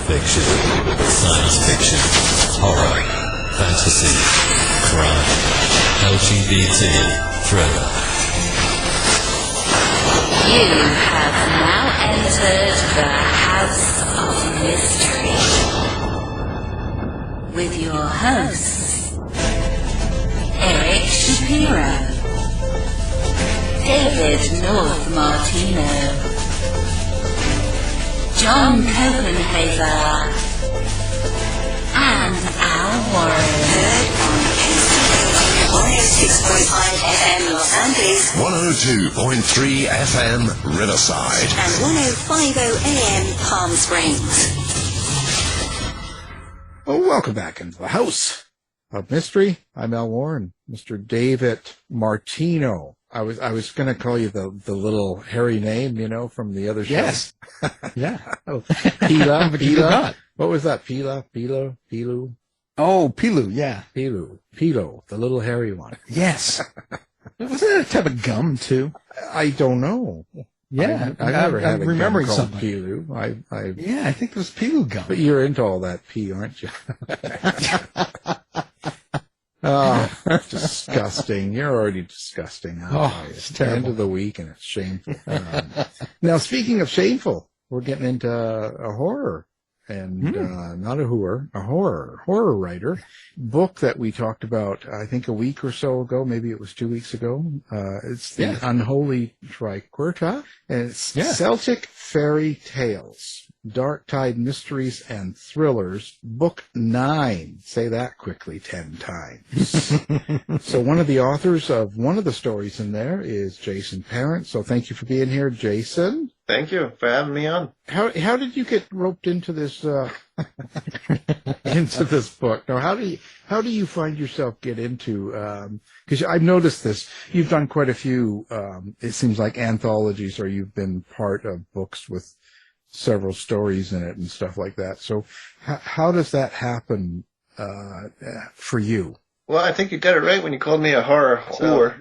fiction, science fiction, horror, fantasy, crime, LGBT, thriller. You have now entered the House of Mystery with your hosts, Eric Shapiro, David North Martino, John Copenhaver, and Al Warren. Heard on 106.5 FM Los Angeles, 102.3 FM Riverside, and 105.0 AM Palm Springs. Oh, welcome back into the House of Mystery. I'm Al Warren, Mr. David Martino. I was going to call you the little hairy name, you know, from the other show. Yes. Yeah. Pila. What was that? Pilu? Oh, Pilu, yeah. Pilo, the little hairy one. Yes. Wasn't that a type of gum, too? I don't know. Yeah. I never had a remembering gum called something. Pilu. Yeah, I think it was Pilu gum. But you're into all that pee, aren't you? Oh, disgusting. You're already disgusting. It's the terrible. end of the week and it's shameful. Now, speaking of shameful, we're getting into a horror and not a horror writer book that we talked about, I think a week or so ago. Maybe it was 2 weeks ago. It's the Unholy Triquetra, and it's Celtic Fairy Tales, Dark Tide Mysteries and Thrillers, Book 9. Say that quickly 10 times. So one of the authors of one of the stories in there is Jason Parent. So thank you for being here, Jason. Thank you for having me on. How did you get roped into this into this book? Now, how do you find yourself get into? Because I've noticed this. You've done quite a few. It seems like anthologies, or you've been part of books with several stories in it and stuff like that. So, how does that happen for you? Well, I think you got it right when you called me a horror whore.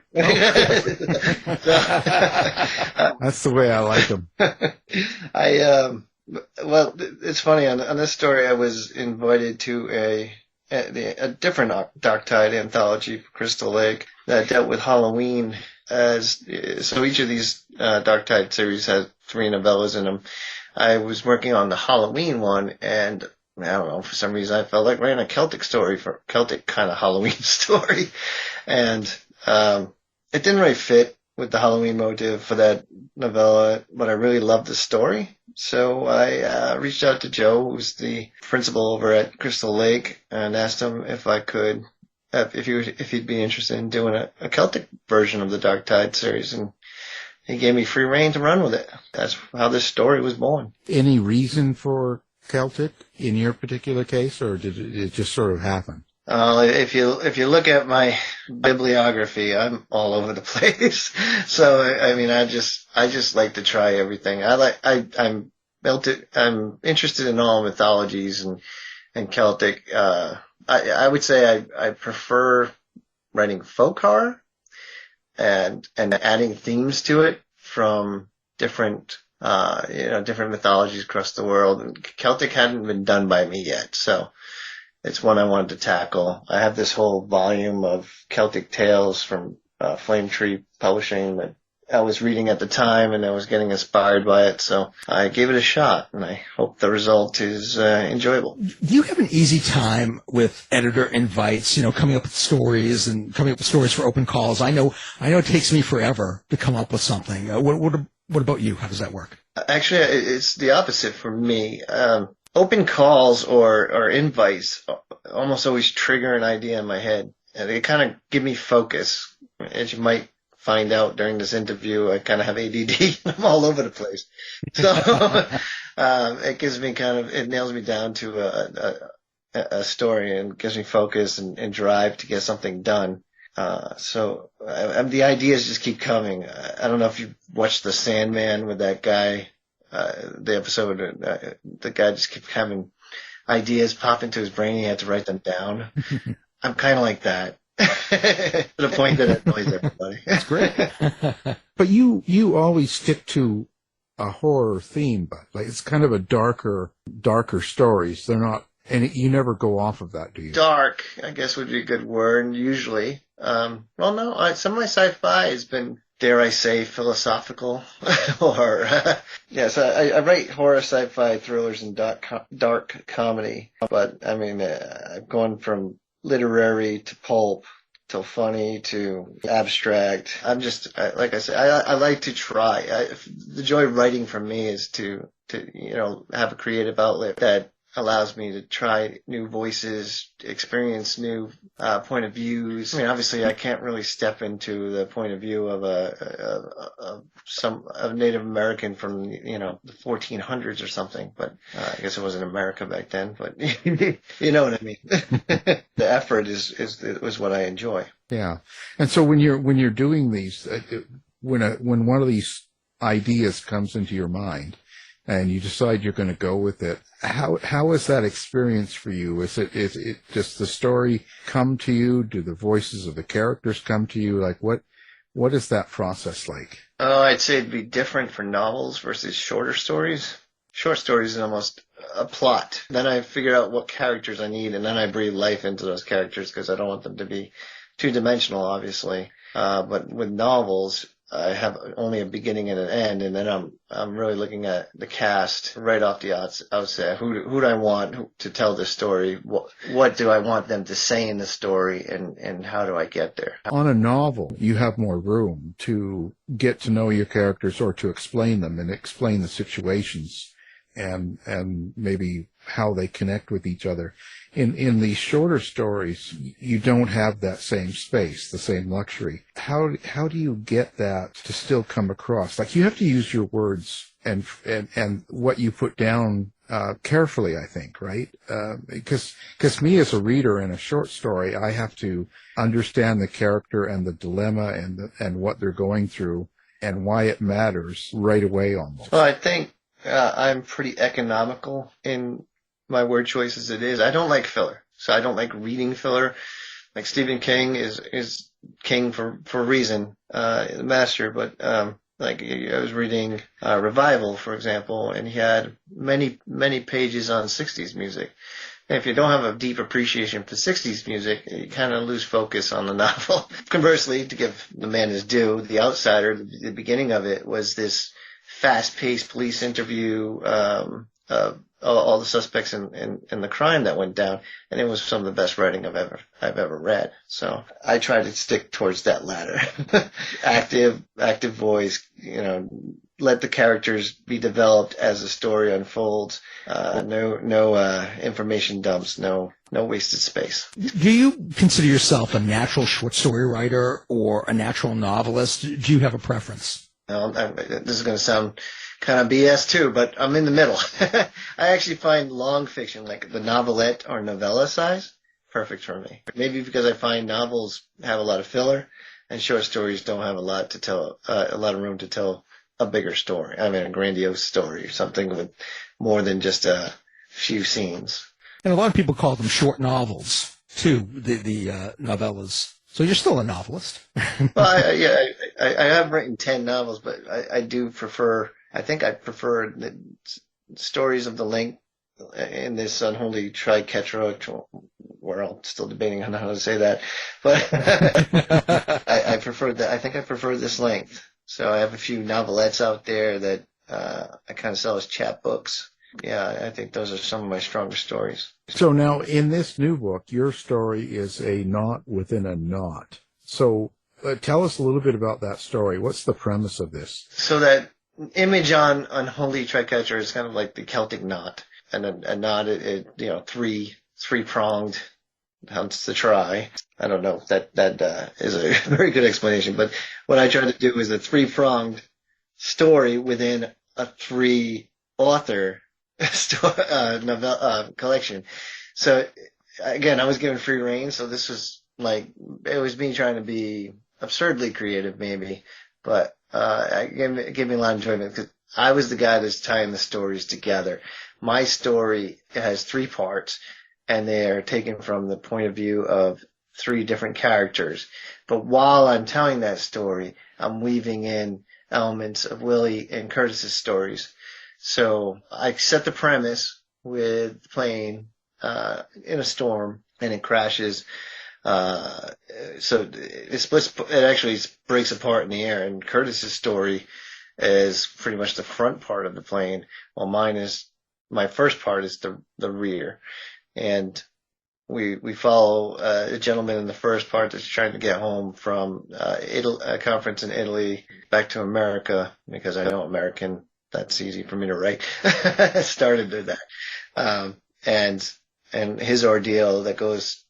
That's the way I like them. Well, it's funny. On this story, I was invited to a different Dark Tide anthology for Crystal Lake that dealt with Halloween. So each of these Dark Tide series has 3 novellas in them. I was working on the Halloween one, and I don't know, for some reason I felt like writing a Celtic story, for Celtic kind of Halloween story. And it didn't really fit with the Halloween motive for that novella, but I really loved the story. So I reached out to Joe, who's the principal over at Crystal Lake, and asked him if I could, if he'd be interested in doing a Celtic version of the Dark Tide series. And he gave me free rein to run with it. That's how this story was born. Any reason for Celtic in your particular case, or did it just sort of happen? If you look at my bibliography, I'm all over the place. So I mean, I just like to try everything. I'm interested in all mythologies and Celtic. I would say I prefer writing folk horror and adding themes to it from different mythologies across the world. And Celtic hadn't been done by me yet, so it's one I wanted to tackle. I have this whole volume of Celtic tales from Flame Tree Publishing that I was reading at the time, and I was getting inspired by it, so I gave it a shot, and I hope the result is enjoyable. Do you have an easy time with editor invites, coming up with stories for open calls? I know it takes me forever to come up with something. What about you? How does that work? Actually, it's the opposite for me. Open calls or invites almost always trigger an idea in my head, and they kind of give me focus. As you might find out during this interview, I kind of have ADD. I'm all over the place. So it gives me it nails me down to a story and gives me focus and drive to get something done. So the ideas just keep coming. I don't know if you watched The Sandman with that guy. The episode, the guy just kept having ideas pop into his brain. He had to write them down. I'm kind of like that. To the point that it annoys everybody. That's great. But you always stick to a horror theme, but like it's kind of a darker stories. They're not, and you never go off of that, do you? Dark, I guess, would be a good word, usually. Well, no, some of my sci-fi has been, dare I say, philosophical. Or, so I write horror, sci-fi, thrillers, and dark comedy. But, I mean, I've gone from literary to pulp to funny to abstract. I'm just, like I said, I like to try. The joy of writing for me is to have a creative outlet that allows me to try new voices, experience new point of views. I mean, obviously, I can't really step into the point of view of a Native American from the 1400s or something. But I guess it wasn't America back then. But you know what I mean. The effort is what I enjoy. Yeah, and so when you're doing these, when one of these ideas comes into your mind, and you decide you're going to go with it, how is that experience for you? Is it does the story come to you? Do the voices of the characters come to you? Like what is that process like? Oh, I'd say it'd be different for novels versus shorter stories. Short stories is almost a plot. Then I figure out what characters I need, and then I breathe life into those characters because I don't want them to be two-dimensional, obviously. But with novels, I have only a beginning and an end, and then I'm really looking at the cast right off the outset. Who do I want to tell this story? What do I want them to say in the story, and how do I get there? On a novel, you have more room to get to know your characters or to explain them and explain the situations and maybe how they connect with each other. In these shorter stories, you don't have that same space, the same luxury. How do you get that to still come across? Like, you have to use your words and what you put down carefully, I think, right? Because me as a reader in a short story, I have to understand the character and the dilemma and what they're going through and why it matters right away almost. Well, I think I'm pretty economical in my word choice as it is. I don't like filler, so I don't like reading filler. Like Stephen King is king for a reason, the master. But like I was reading Revival, for example, and he had many pages on 60s music. And if you don't have a deep appreciation for 60s music, you kind of lose focus on the novel. Conversely, to give the man his due, The Outsider, the beginning of it was this fast-paced police interview of all the suspects in the crime that went down, and it was some of the best writing I've ever read. So I try to stick towards that latter. active voice, let the characters be developed as the story unfolds. No information dumps, no wasted space. Do you consider yourself a natural short story writer or a natural novelist? Do you have a preference? This is going to sound kind of BS too, but I'm in the middle. I actually find long fiction, like the novelette or novella size, perfect for me. Maybe because I find novels have a lot of filler and short stories don't have a lot to tell, a lot of room to tell a bigger story. I mean, a grandiose story or something with more than just a few scenes. And a lot of people call them short novels too, the novellas. So you're still a novelist. Well, I have written 10 novels, but I do prefer, I think I prefer the stories of the length in this Unholy Triquetra. We're all still debating on how to say that, but I prefer that. I think I prefer this length. So I have a few novelettes out there that I kind of sell as chapbooks. Yeah, I think those are some of my strongest stories. So now in this new book, your story is a knot within a knot. So tell us a little bit about that story. What's the premise of this? So that image on Unholy Triquetra is kind of like the Celtic knot. And a knot, three-pronged, hence the try. I don't know if that is a very good explanation, but what I try to do is a three-pronged story within a three-author collection. So again, I was given free reign, so this was like, it was me trying to be absurdly creative maybe, but it gave me a lot of enjoyment because I was the guy that's tying the stories together. My story has 3 parts, and they are taken from the point of view of 3 different characters. But while I'm telling that story, I'm weaving in elements of Willie and Curtis's stories. So I set the premise with the plane in a storm, and it crashes. So it actually breaks apart in the air, and Curtis's story is pretty much the front part of the plane, while my first part is the rear. And we follow a gentleman in the first part that's trying to get home from a conference in Italy back to America, because I know American, that's easy for me to write. Started with that. And his ordeal that goes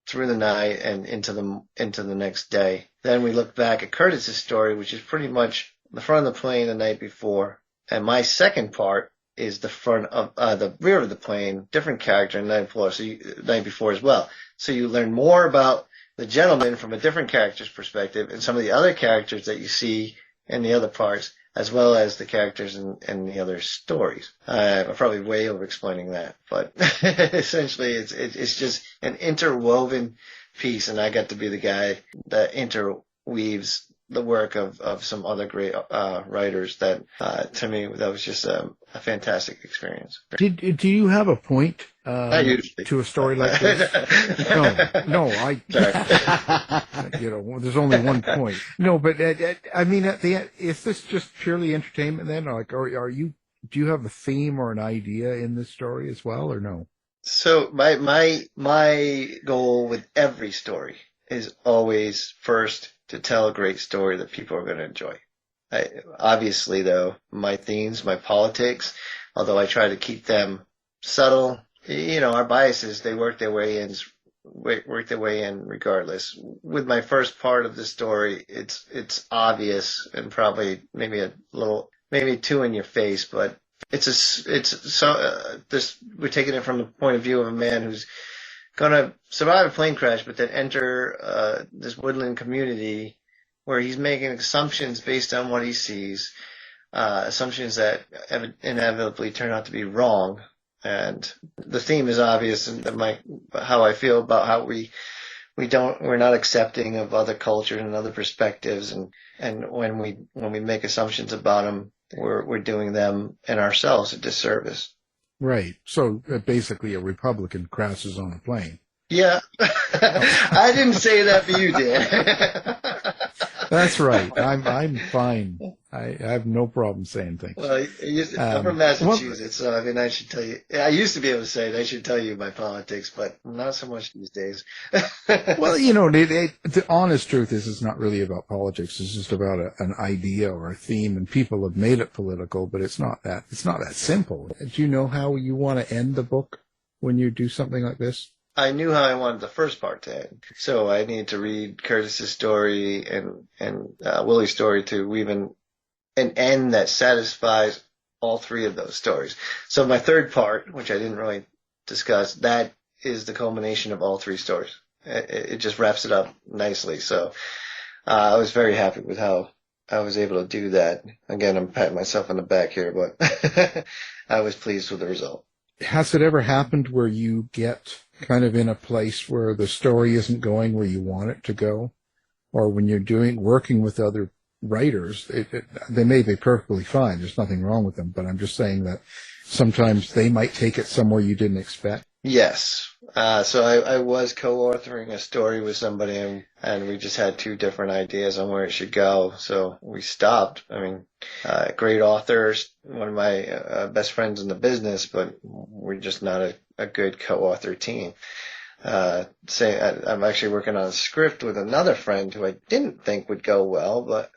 through the night and into the next day. Then we look back at Curtis's story, which is pretty much the front of the plane the night before. And my second part is the front of the rear of the plane, different character the night before as well. So you learn more about the gentleman from a different character's perspective, and some of the other characters that you see in the other parts, as well as the characters in the other stories. I'm probably way over explaining that, but essentially it's just an interwoven piece, and I got to be the guy that interweaves the work of some other great writers that, to me, that was just a fantastic experience. Do you have a point Not usually. to a story like this? No, there's only one point. No, but I mean, at the end, is this just purely entertainment then? Like, do you have a theme or an idea in this story as well, or no? So my goal with every story is always first to tell a great story that people are going to enjoy. Obviously, though, my themes, my politics, although I try to keep them subtle, our biases, they work their way in regardless. With my first part of the story, it's obvious and probably maybe too in your face, but we're taking it from the point of view of a man who's gonna survive a plane crash, but then enter this woodland community where he's making assumptions based on what he sees, assumptions that inevitably turn out to be wrong. And the theme is obvious, and how I feel about how we're not accepting of other cultures and other perspectives, and when we make assumptions about them, we're doing them and ourselves a disservice. Right. So basically, a Republican crashes on a plane. Yeah, I didn't say that, but you did. That's right. I'm fine. I have no problem saying things. Well, I'm from Massachusetts, so I mean, I should tell you. I used to be able to say it. I should tell you my politics, but not so much these days. Well, the honest truth is, it's not really about politics. It's just about an idea or a theme, and people have made it political, but it's not that simple. Do you know how you want to end the book when you do something like this? I knew how I wanted the first part to end, so I needed to read Curtis's story and Willie's story to weave an end that satisfies all three of those stories. So my third part, which I didn't really discuss, that is the culmination of all three stories. It just wraps it up nicely. So I was very happy with how I was able to do that. Again, I'm patting myself on the back here, but I was pleased with the result. Has it ever happened where you get kind of in a place where the story isn't going where you want it to go? Or when you're working with other writers, they may be perfectly fine. There's nothing wrong with them, but I'm just saying that sometimes they might take it somewhere you didn't expect. Yes. So I was co-authoring a story with somebody, and we just had two different ideas on where it should go. So we stopped. I mean, great authors, one of my best friends in the business, but we're just not a good co-author team. I'm actually working on a script with another friend who I didn't think would go well, but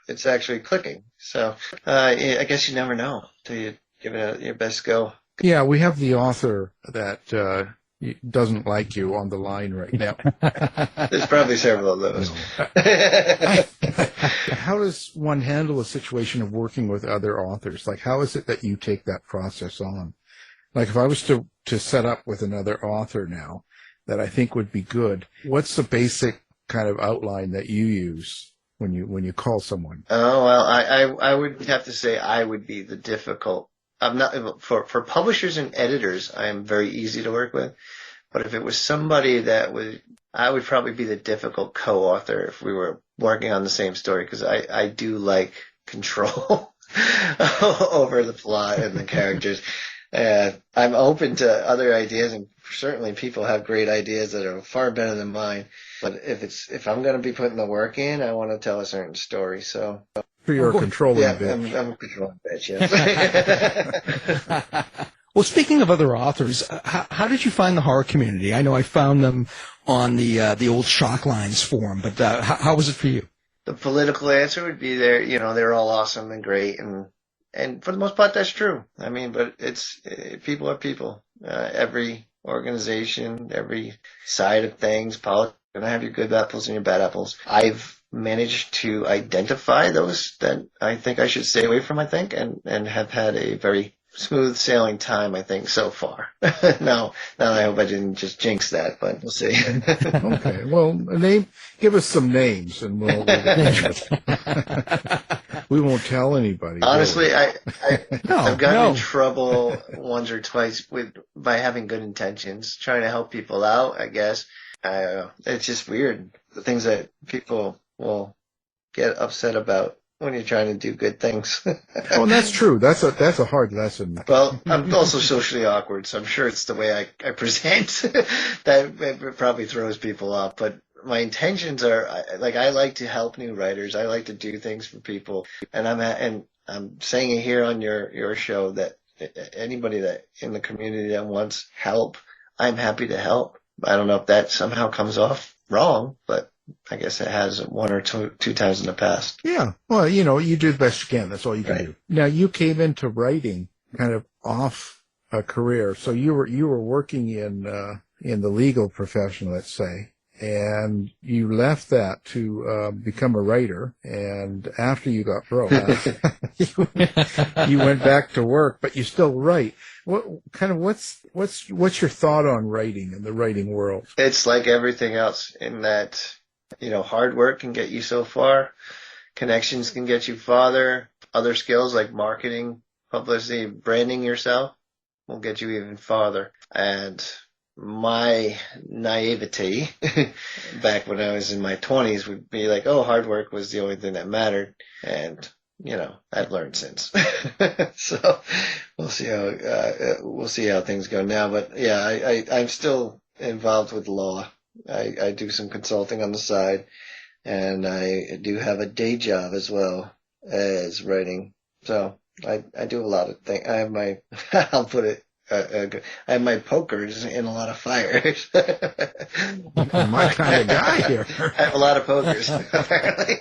it's actually clicking. So I guess you never know till you give it your best go. Yeah, we have the author that doesn't like you on the line right now. There's probably several of those. How does one handle a situation of working with other authors? Like, how is it that you take that process on? Like, if I was to set up with another author now that I think would be good, what's the basic kind of outline that you use when you call someone? Oh, well, I would have to say I would be the difficult. I'm not for publishers and editors. I am very easy to work with, but if it was somebody I would probably be the difficult co-author if we were working on the same story, because I do like control over the plot and the characters. I'm open to other ideas, and certainly people have great ideas that are far better than mine. But if I'm going to be putting the work in, I want to tell a certain story. So you're a controlling bitch. I'm a controlling bitch. Yes. Well, speaking of other authors, how did you find the horror community? I know I found them on the old Shock Lines forum, but how was it for you? The political answer would be they're all awesome and great, and for the most part, that's true. I mean, but people are people. Every organization, every side of things, politics, going to have your good apples and your bad apples. I've managed to identify those that I think I should stay away from, and have had a very smooth sailing time, I think, so far. Now I hope I didn't just jinx that, but we'll see. Okay, well, give us some names, and we'll we won't tell anybody. Honestly, I've gotten No. in trouble once or twice by having good intentions, trying to help people out, I guess. It's just weird, the things that people will get upset about when you're trying to do good things. Oh, and that's true. That's a hard lesson. Well, I'm also socially awkward, so I'm sure it's the way I present that probably throws people off. But my intentions are, I like to help new writers. I like to do things for people, and I'm saying it here on your show that anybody that in the community that wants help, I'm happy to help. I don't know if that somehow comes off wrong, but I guess it has one or two times in the past. Yeah. Well, you do the best you can. That's all you can Right. do. Now, you came into writing kind of off a career. So you were working in the legal profession, let's say, and you left that to become a writer. And after you got broke, you went back to work, but you still write. What's your thought on writing and the writing world? It's like everything else in that, hard work can get you so far. Connections can get you farther. Other skills like marketing, publicity, branding yourself will get you even farther. And my naivety back when I was in my 20s would be like, oh, hard work was the only thing that mattered. And, I've learned since. So we'll see how things go now. But yeah, I'm still involved with law. I do some consulting on the side, and I do have a day job as well as writing. So I do a lot of things. I have I'll put it, I have my pokers in a lot of fires. My kind of guy here. I have a lot of pokers, apparently.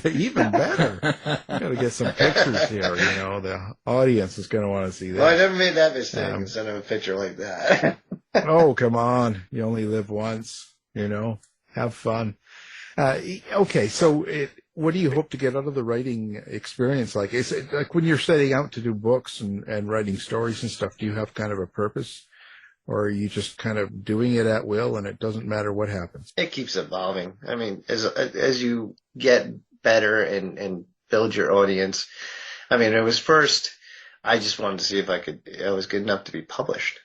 Even better. Gotta get some pictures here. The audience is going to want to see that. Well, I never made that mistake and sent him a picture like that. Oh, come on. You only live once, have fun. Okay. So what do you hope to get out of the writing experience? Like, is it like when you're setting out to do books and writing stories and stuff, do you have kind of a purpose, or are you just kind of doing it at will and it doesn't matter what happens? It keeps evolving. I mean, as you get better and build your audience, I mean, it was first, I just wanted to see if I was good enough to be published.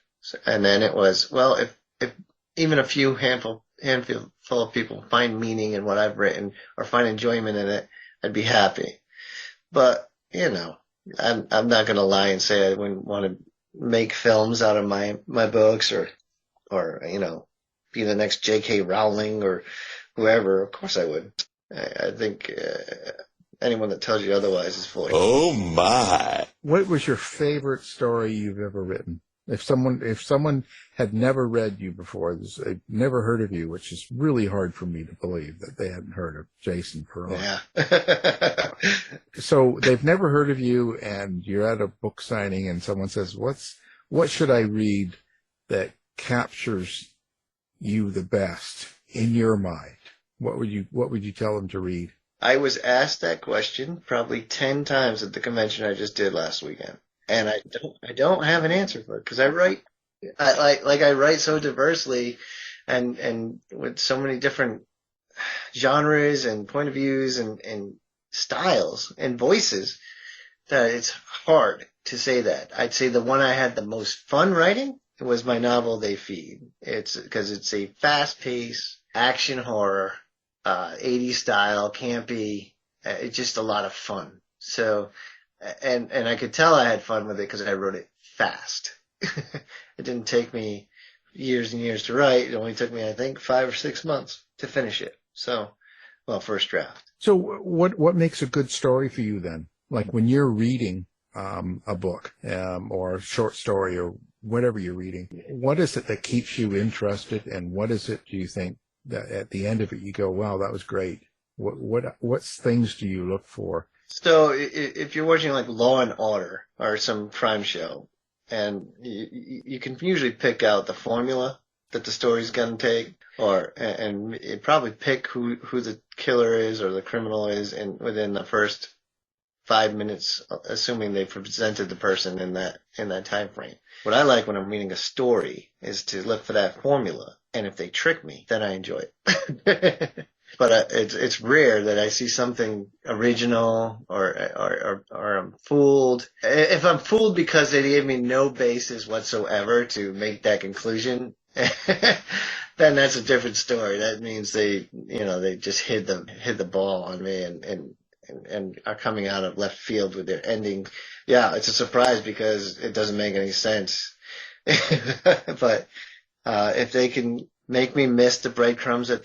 And then it was, well, if even a handful of people find meaning in what I've written or find enjoyment in it, I'd be happy. But, I'm not going to lie and say I wouldn't want to make films out of my books or, be the next J.K. Rowling or whoever. Of course I would. I think anyone that tells you otherwise is full of shit. Oh my. What was your favorite story you've ever written? If someone had never read you before, they've never heard of you, which is really hard for me to believe that they hadn't heard of Jason Perron. Yeah. So they've never heard of you, and you're at a book signing, and someone says, "What should I read that captures you the best in your mind?" What would you tell them to read? I was asked that question probably 10 times at the convention I just did last weekend. And I don't have an answer for it because I write so diversely and with so many different genres and point of views and styles and voices that it's hard to say that. I'd say the one I had the most fun writing was my novel They Feed. It's because it's a fast-paced action horror, 80s style, campy, it's just a lot of fun. So, and I could tell I had fun with it because I wrote it fast. It didn't take me years and years to write. It only took me, I think, 5 or 6 months to finish it. So, well, first draft. So what makes a good story for you then? Like when you're reading a book or a short story or whatever you're reading, what is it that keeps you interested, and what is it do you think that at the end of it you go, wow, that was great? What things do you look for? So if you're watching like Law and Order or some crime show, and you can usually pick out the formula that the story's going to take, and it probably pick who the killer is or the criminal is within the first 5 minutes, assuming they've presented the person in that time frame. What I like when I'm reading a story is to look for that formula, and if they trick me, then I enjoy it. But it's rare that I see something original or I'm fooled. If I'm fooled because they gave me no basis whatsoever to make that conclusion, then that's a different story. That means they just hid the ball on me and are coming out of left field with their ending. Yeah, it's a surprise because it doesn't make any sense. But if they can make me miss the breadcrumbs that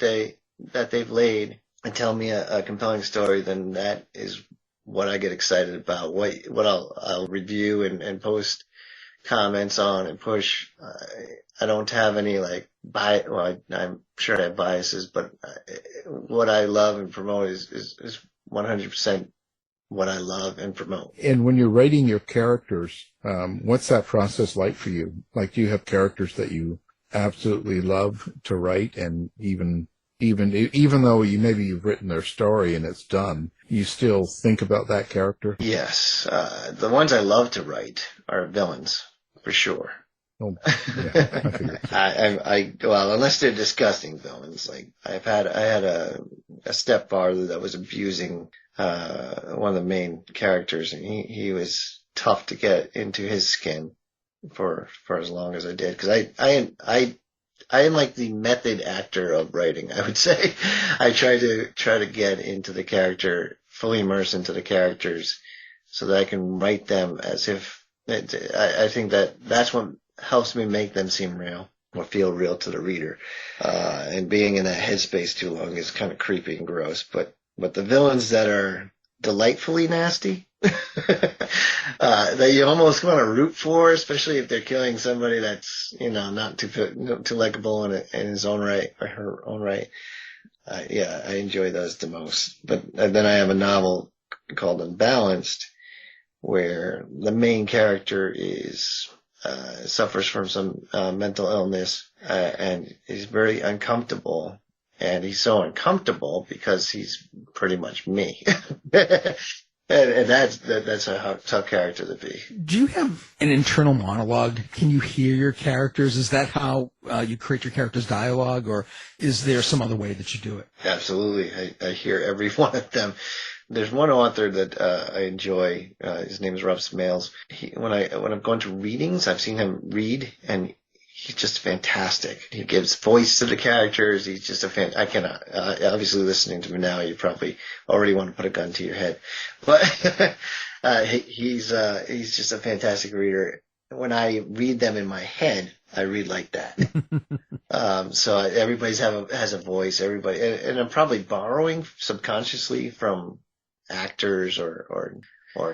they've laid and tell me a compelling story, then that is what I get excited about. What I'll review and post comments on and push. I don't have any bias. Well, I'm sure I have biases, but what I love and promote is 100% what I love and promote. And when you're writing your characters, what's that process like for you? Like, do you have characters that you absolutely love to write, and even though you've written their story and it's done, you still think about that character? Yes. The ones I love to write are villains, for sure. Oh, yeah, I figured. Well, unless they're disgusting villains. Like I had a stepfather that was abusing one of the main characters, and he was tough to get into his skin for as long as I did, because I am like the method actor of writing, I would say. I try to get into the character, fully immerse into the characters, so that I can write them as if I think that's what helps me make them seem real or feel real to the reader. And being in that headspace too long is kind of creepy and gross. But the villains that are delightfully nasty, that you almost want to root for, especially if they're killing somebody that's not too likable in his own right or her own right. Yeah, I enjoy those the most. But then I have a novel called Unbalanced, where the main character suffers from some mental illness, and he's very uncomfortable. And he's so uncomfortable because he's pretty much me. And that's a tough character to be. Do you have an internal monologue? Can you hear your characters? Is that how you create your characters' dialogue, or is there some other way that you do it? Absolutely. I hear every one of them. There's one author that I enjoy. His name is Rob Smales. When I'm going to readings, I've seen him read, and he's just fantastic. He gives voice to the characters. He's just I cannot. Obviously, listening to me now, you probably already want to put a gun to your head. But he's just a fantastic reader. When I read them in my head, I read like that. So everybody's has a voice. Everybody, and I'm probably borrowing subconsciously from actors or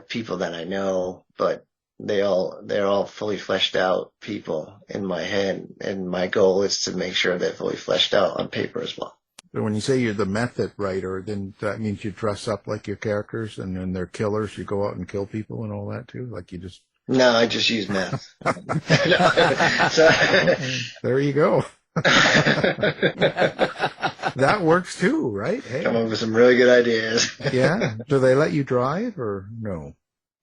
people that I know, but they're all fully fleshed out people in my head, and my goal is to make sure they're fully fleshed out on paper as well. So when you say you're the method writer, then that means you dress up like your characters, and when they're killers, you go out and kill people and all that too? Like you just... No, I just use meth. There you go. That works too, right? Hey. Come up with some really good ideas. Yeah. Do they let you drive or no?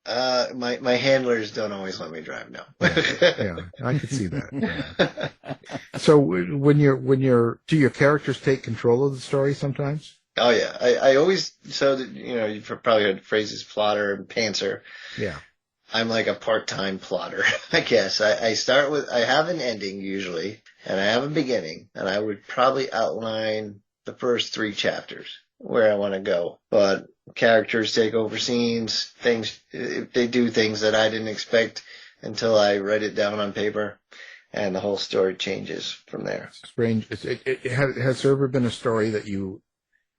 My handlers don't always let me drive. No. Yeah, I could see that. Yeah. So when you're, do your characters take control of the story sometimes? Oh yeah, I always, so that, you've probably heard phrases plotter and pantser. Yeah. I'm like a part-time plotter, I guess. I start with, I have an ending usually, and I have a beginning, and I would probably outline the first 3 chapters where I want to go. But characters take over scenes, things, they do things that I didn't expect until I write it down on paper, and the whole story changes from there. Strange. Has there ever been a story that you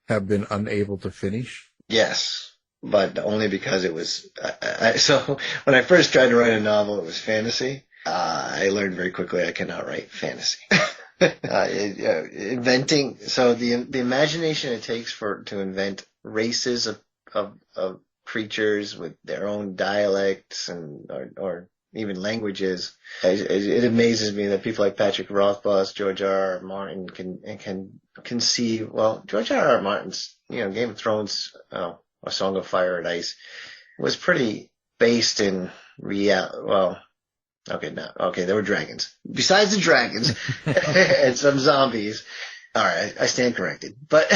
have been unable to finish? Yes, but only because it was, so when I first tried to write a novel, it was fantasy. I learned very quickly I cannot write fantasy. Inventing, so the imagination it takes to invent races of creatures with their own dialects or even languages. It amazes me that people like Patrick Rothfuss, George R.R. Martin can conceive. Well, George R.R. Martin's, Game of Thrones, A Song of Fire and Ice, was pretty based in reality. Well, okay, there were dragons. Besides the dragons and some zombies. All right, I stand corrected. But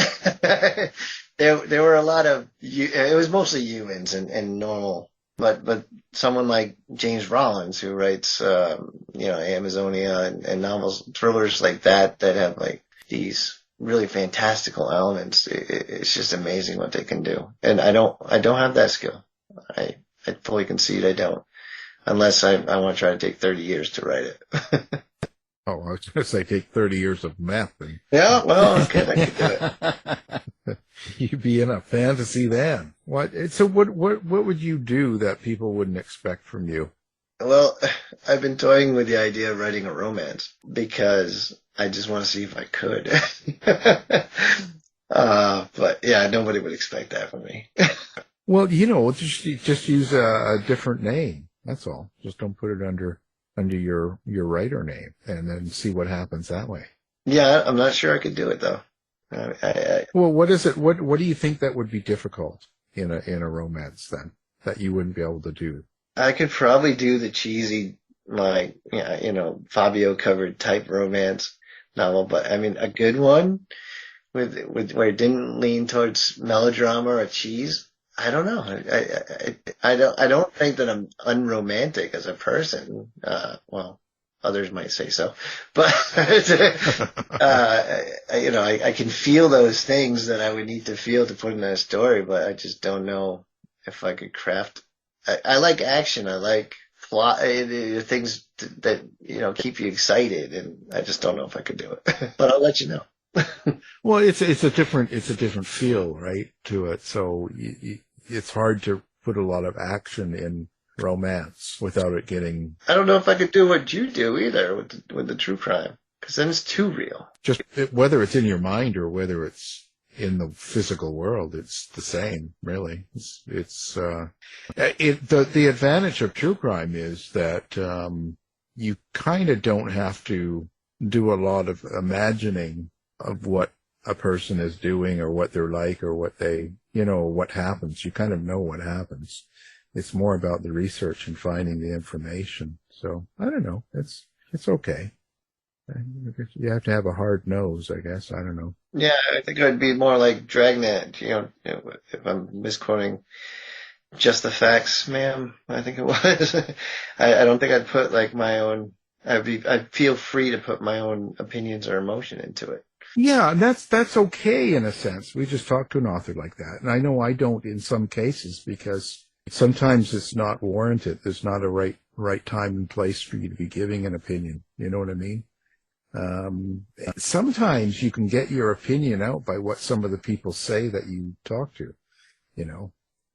there were a lot of, it was mostly humans and normal. But someone like James Rollins, who writes, Amazonia and novels, thrillers like that have like these really fantastical elements. It's just amazing what they can do. And I don't have that skill. I fully concede I don't. Unless I want to try to take 30 years to write it. Oh, I was going to say take 30 years of math. Yeah, well, okay, I could do it. You'd be in a fantasy then. So what would you do that people wouldn't expect from you? Well, I've been toying with the idea of writing a romance because I just want to see if I could. But yeah, nobody would expect that from me. Well, just use a different name. That's all. Just don't put it under your writer name, and then see what happens that way. Yeah, I'm not sure I could do it though. Well, what is it? What do you think that would be difficult in a romance then that you wouldn't be able to do? I could probably do the cheesy, Fabio covered type romance novel, but I mean a good one with where it didn't lean towards melodrama or cheese. I don't know. I don't think that I'm unromantic as a person. Well, others might say so, but I can feel those things that I would need to feel to put in a story, but I just don't know if I could craft. I like action. I like plot, things that keep you excited, and I just don't know if I could do it. But I'll let you know. Well, it's a different feel, right, to it. So it's hard to put a lot of action in romance without it getting. I don't know if I could do what you do either with the true crime, because then it's too real. Just whether it's in your mind or whether it's in the physical world, it's the same, really. The advantage of true crime is that you kind of don't have to do a lot of imagining of what a person is doing or what they're like or what what happens. You kind of know what happens. It's more about the research and finding the information. So I don't know. It's okay. You have to have a hard nose, I guess. I don't know. Yeah, I think it would be more like Dragnet, if I'm misquoting Just the Facts, ma'am, I think it was. I don't think I'd put like my own, I'd feel free to put my own opinions or emotion into it. Yeah, and that's okay in a sense. We just talked to an author like that. And I know I don't in some cases because sometimes it's not warranted. There's not a right time and place for you to be giving an opinion. You know what I mean? Sometimes you can get your opinion out by what some of the people say that you talk to,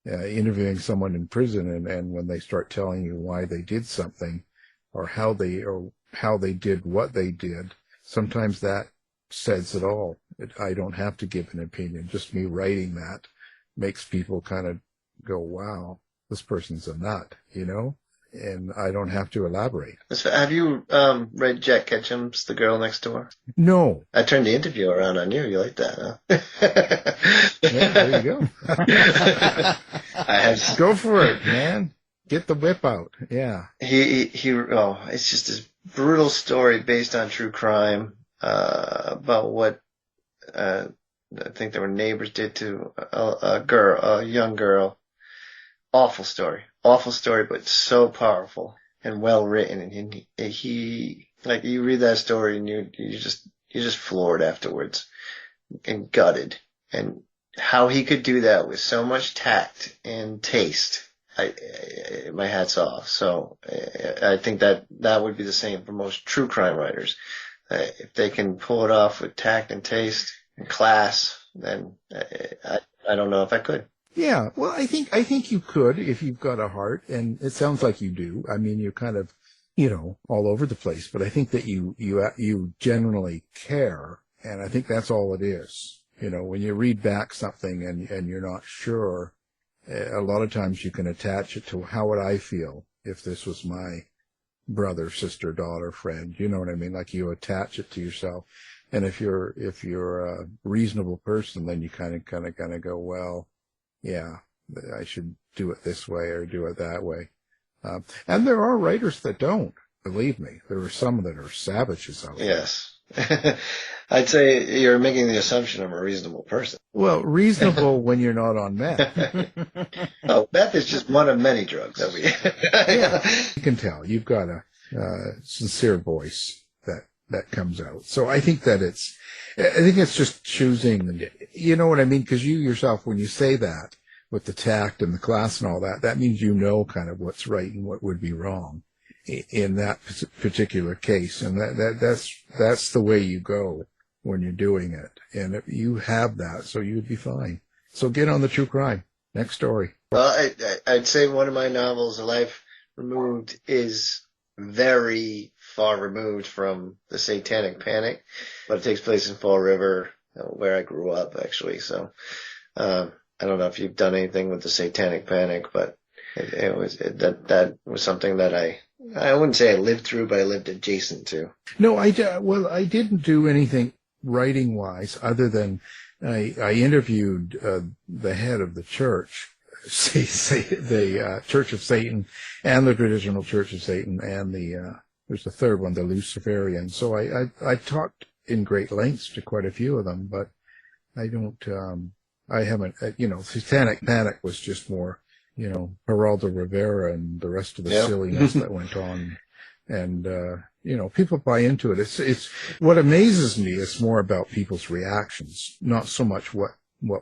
interviewing someone in prison and when they start telling you why they did something or how they did what they did, sometimes that says it all. I don't have to give an opinion. Just me writing that makes people kind of go, wow, this person's a nut, and I don't have to elaborate. Have you read Jack Ketchum's The Girl Next Door? No. I turned the interview around on you. You like that, huh? Yeah, there you go. Go for it, man. Get the whip out. Yeah. It's just this brutal story based on true crime about what I think there were neighbors did to a young girl. Awful story, but so powerful and well written. And he like you read that story and you're just floored afterwards and gutted. And how he could do that with so much tact and taste, my hat's off. So I think that would be the same for most true crime writers. If they can pull it off with tact and taste and class, then I don't know if I could. Yeah, well, I think you could if you've got a heart, and it sounds like you do. I mean, you're kind of, all over the place, but I think that you genuinely care, and I think that's all it is. When you read back something and you're not sure, a lot of times you can attach it to how would I feel if this was my brother, sister, daughter, friend. You know what I mean? Like you attach it to yourself. And if you're a reasonable person, then you kind of go, well, yeah, I should do it this way or do it that way. And there are writers that don't, believe me. There are some that are savages out there. Yes. I'd say you're making the assumption I'm a reasonable person. Well, reasonable when you're not on meth. Oh, meth is just one of many drugs that we. Yeah, you can tell you've got a sincere voice that comes out. So I think it's just choosing. You know what I mean? Because you yourself, when you say that with the tact and the class and all that, that means kind of what's right and what would be wrong in that particular case, and that's the way you go when you're doing it, and if you have that, so you'd be fine. So get on the true crime. Next story. Well, I'd say one of my novels, A Life Removed, is very far removed from the Satanic Panic, but it takes place in Fall River, where I grew up, actually. So I don't know if you've done anything with the Satanic Panic, but that was something that I wouldn't say I lived through, but I lived adjacent to. No, I didn't do anything writing-wise other than I interviewed the head of the church, the Church of Satan, and the Traditional Church of Satan, and there's the third one, the Luciferian. So I talked in great lengths to quite a few of them, but I haven't, Satanic Panic was just more, Geraldo Rivera and the rest of the silliness that went on. And, people buy into it. It's what amazes me is more about people's reactions, not so much what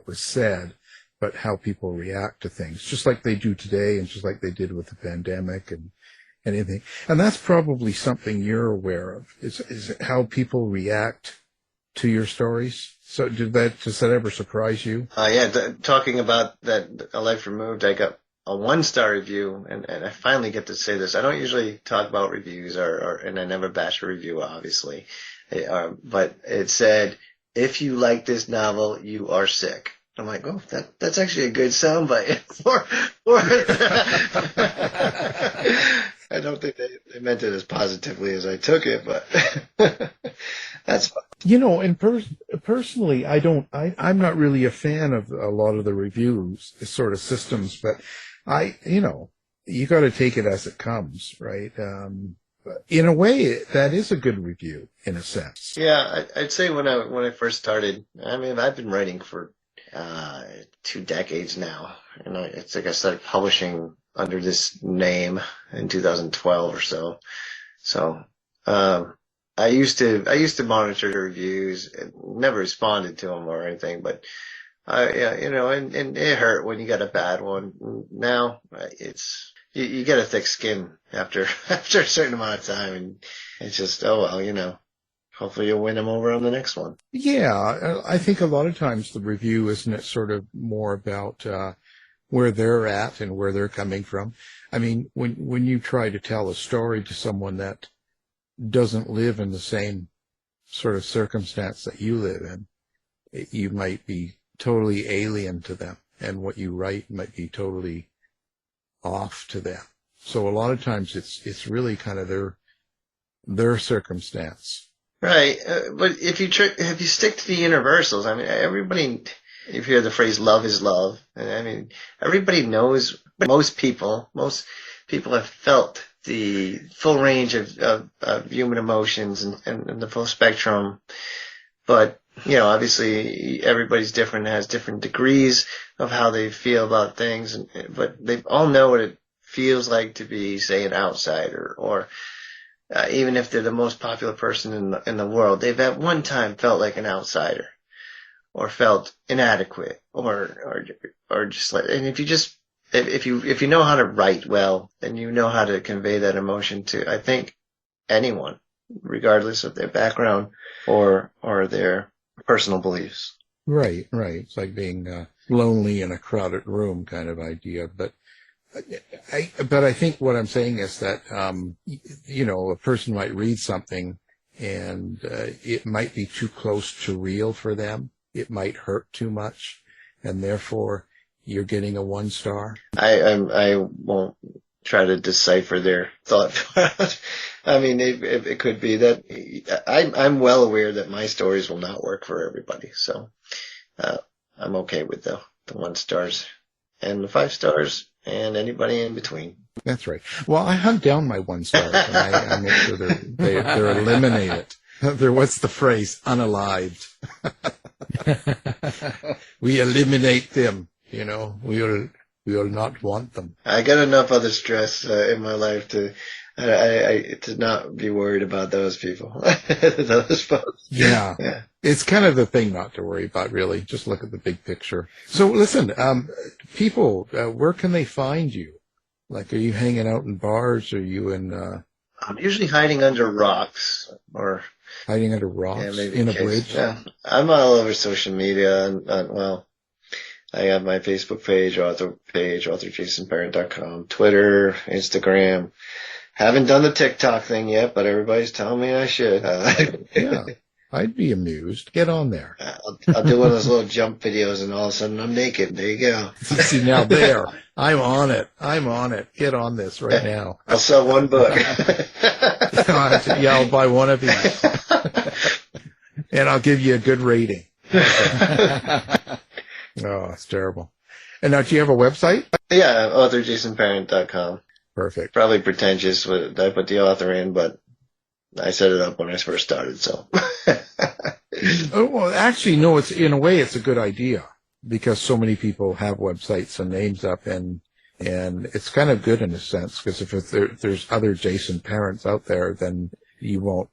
was said, but how people react to things, just like they do today and just like they did with the pandemic and anything. And that's probably something you're aware of, is how people react to your stories. So does that ever surprise you? Talking about that, A Life Removed, I got a 1-star review, and I finally get to say this. I don't usually talk about reviews, and I never bash a review, obviously. But it said, if you like this novel, you are sick. I'm like, oh, that's actually a good soundbite. I don't think they meant it as positively as I took it, but that's fine. And personally, I'm not really a fan of a lot of the reviews, sort of systems, but you got to take it as it comes, right? In a way, that is a good review, in a sense. Yeah, I'd say when I first started, I've been writing for 2 decades now. It's like I started publishing under this name in 2012 or so. So I used to monitor the reviews and never responded to them or anything, but and it hurt when you got a bad one. Now it's you get a thick skin after a certain amount of time, and it's just hopefully you'll win them over on the next one. Yeah, I think a lot of times the review, isn't it, sort of more about where they're at and where they're coming from. I mean, when you try to tell a story to someone that doesn't live in the same sort of circumstance that you live in, you might be totally alien to them, and what you write might be totally off to them. So a lot of times it's really kind of their circumstance. Right, but if you stick to the universals, everybody, if you hear the phrase "love is love," and everybody knows. Most people have felt the full range of human emotions and the full spectrum, but obviously everybody's different, has different degrees of how they feel about things, but they all know what it feels like to be, say, an outsider, or even if they're the most popular person in the world, they've at one time felt like an outsider. or felt inadequate or just like, and if you know how to write well, then you know how to convey that emotion to, I think, anyone, regardless of their background or their personal beliefs. Right. It's like being lonely in a crowded room kind of idea. But I think what I'm saying is that, a person might read something and it might be too close to real for them. It might hurt too much, and therefore you're getting a 1 star. I won't try to decipher their thought. I mean, it could be that I'm well aware that my stories will not work for everybody. So I'm okay with the 1 stars and the 5 stars and anybody in between. That's right. Well, I hunt down my 1 stars and I make sure they're eliminated. What's the phrase? Unalived. We eliminate them. We'll not want them. I got enough other stress in my life to not be worried about those people. Those folks. Yeah. It's kind of the thing not to worry about, really. Just look at the big picture. So listen, people, where can they find you? Like, are you hanging out in bars? Are you in... I'm usually hiding under rocks or... Hiding under rocks? Maybe in a bridge? Yeah. I'm all over social media and I have my Facebook page, authorjasonparent.com, Twitter, Instagram. Haven't done the TikTok thing yet, but everybody's telling me I should. Yeah, I'd be amused. Get on there. I'll do one of those little jump videos and all of a sudden I'm naked. There you go. See, now there. I'm on it. Get on this right now. I'll sell 1 book. Yeah, I'll buy one of each. And I'll give you a good rating. Oh, it's terrible. And now, do you have a website? Yeah, authorjasonparent.com. Perfect. Probably pretentious with I put the author in, but I set it up when I first started, so. Oh, well, actually, no, in a way, it's a good idea because so many people have websites and names up and it's kind of good in a sense because if there's other Jason parents out there, then you'll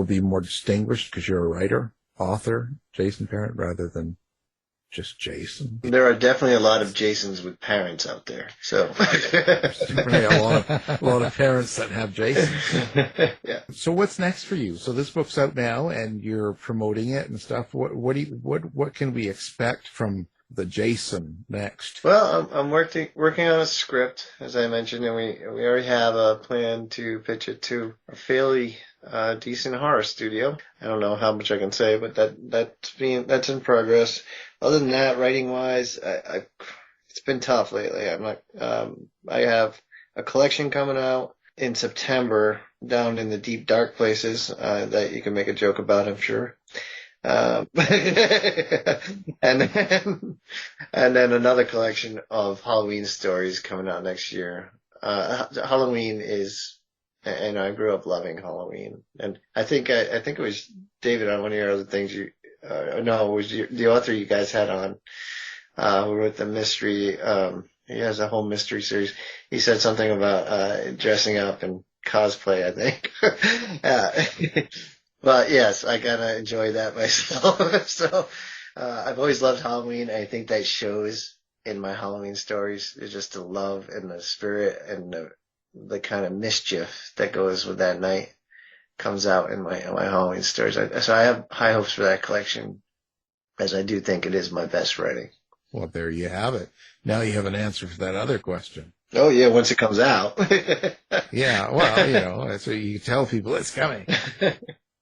be more distinguished because you're a writer, author, Jason parent rather than just Jason. There are definitely a lot of Jasons with parents out there. So definitely a lot of parents that have Jasons. Yeah. So what's next for you? So this book's out now, and you're promoting it and stuff. What can we expect from the Jason next? Well, I'm working on a script, as I mentioned, and we already have a plan to pitch it to a fairly decent horror studio. I don't know how much I can say, but that's in progress. Other than that, writing wise, it's been tough lately. I have a collection coming out in September down in the deep dark places that you can make a joke about, I'm sure. And then another collection of Halloween stories coming out next year. Halloween is, and I grew up loving Halloween, and I think it was David on one of your other things it was the author you guys had on, who wrote the mystery. He has a whole mystery series. He said something about dressing up and cosplay, I think. But yes, I gotta enjoy that myself. So I've always loved Halloween. I think that shows in my Halloween stories. It's just the love and the spirit and the kind of mischief that goes with that night comes out in my Halloween stories. So I have high hopes for that collection, as I do think it is my best writing. Well, there you have it. Now you have an answer for that other question. Oh yeah, once it comes out. Yeah, well, so you tell people it's coming.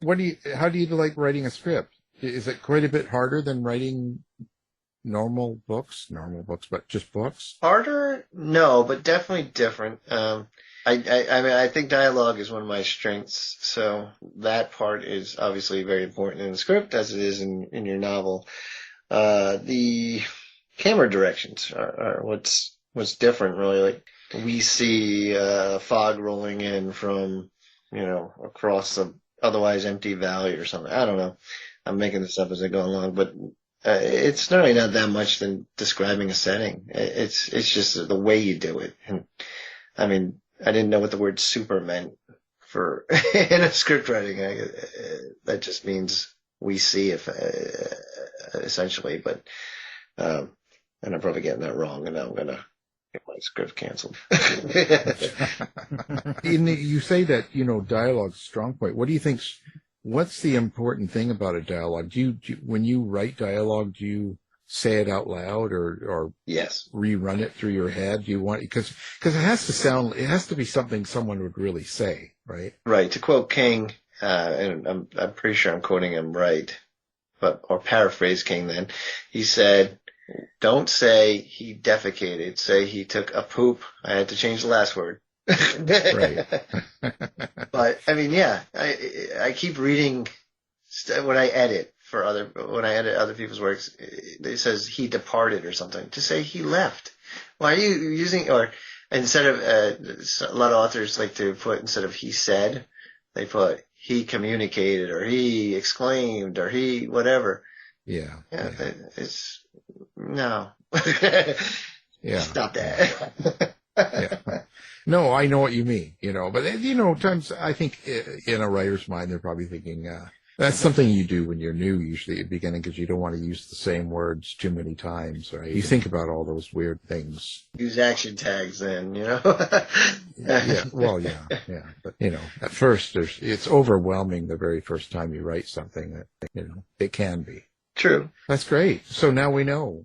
How do you like writing a script? Is it quite a bit harder than writing normal books, but just books? Harder? No, but definitely different. I think dialogue is one of my strengths, so that part is obviously very important in the script, as it is in your novel. The camera directions are what's different, really. Like, we see fog rolling in from, across the otherwise empty valley or something. I don't know. I'm making this up as I go along, but it's really not that much than describing a setting. It's just the way you do it. And I mean, I didn't know what the word super meant for in a script writing. That just means we see essentially. But and I'm probably getting that wrong, and now I'm gonna get my script canceled. You say that, dialogue's a strong point. What do you think? What's the important thing about a dialogue? Do you when you write dialogue, do you say it out loud or Yes, rerun it through your head? Do you want, because it has to be something someone would really say, right? right. To quote King, and I'm pretty sure I'm quoting him right, or paraphrase King. Then he said, "Don't say he defecated. Say he took a poop." I had to change the last word. Right. But I mean, yeah, I keep reading when I edit other people's works. It says he departed or something. To say he left. Why are you using, or instead of a lot of authors like to put, instead of he said, they put he communicated or he exclaimed or he whatever. Yeah. It's no. Yeah. Stop that. Yeah. No, I know what you mean, but times I think in a writer's mind, they're probably thinking, that's something you do when you're new, usually at the beginning, because you don't want to use the same words too many times, right? You think about all those weird things. Use action tags then, Yeah. Well, yeah. But, at first it's overwhelming the very first time you write something that, it can be. True. That's great. So now we know.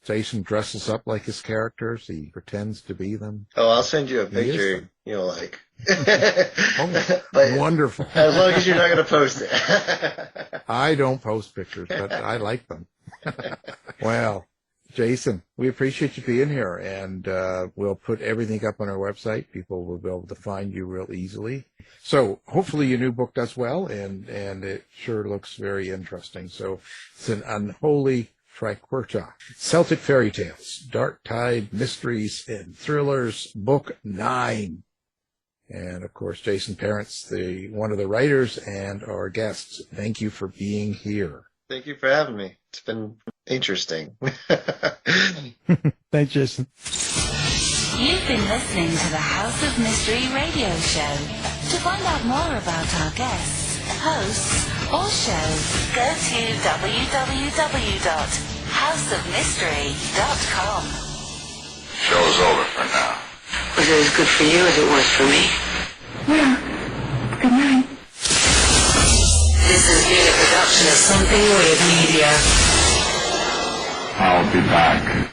Jason dresses up like his characters. He pretends to be them. Oh, I'll send you a He is picture them. you'll like. Oh, But wonderful. as long as you're not going to post it. I don't post pictures, but I like them. Well, Jason, we appreciate you being here, and we'll put everything up on our website. People will be able to find you real easily. So hopefully your new book does well, and it sure looks very interesting. So it's an Unholy Triquetra, Celtic Fairy Tales, Dark Tide, Mysteries, and Thrillers, Book 9. And, of course, Jason Parents, one of the writers and our guests. Thank you for being here. Thank you for having me. It's been interesting. Thanks, Jason. You've been listening to the House of Mystery radio show. To find out more about our guests, hosts, or shows, go to www.houseofmystery.com. Show's over for now. Was it as good for you as it was for me? Yeah. Good night. This has been a production of Something Weird Media. I'll be back.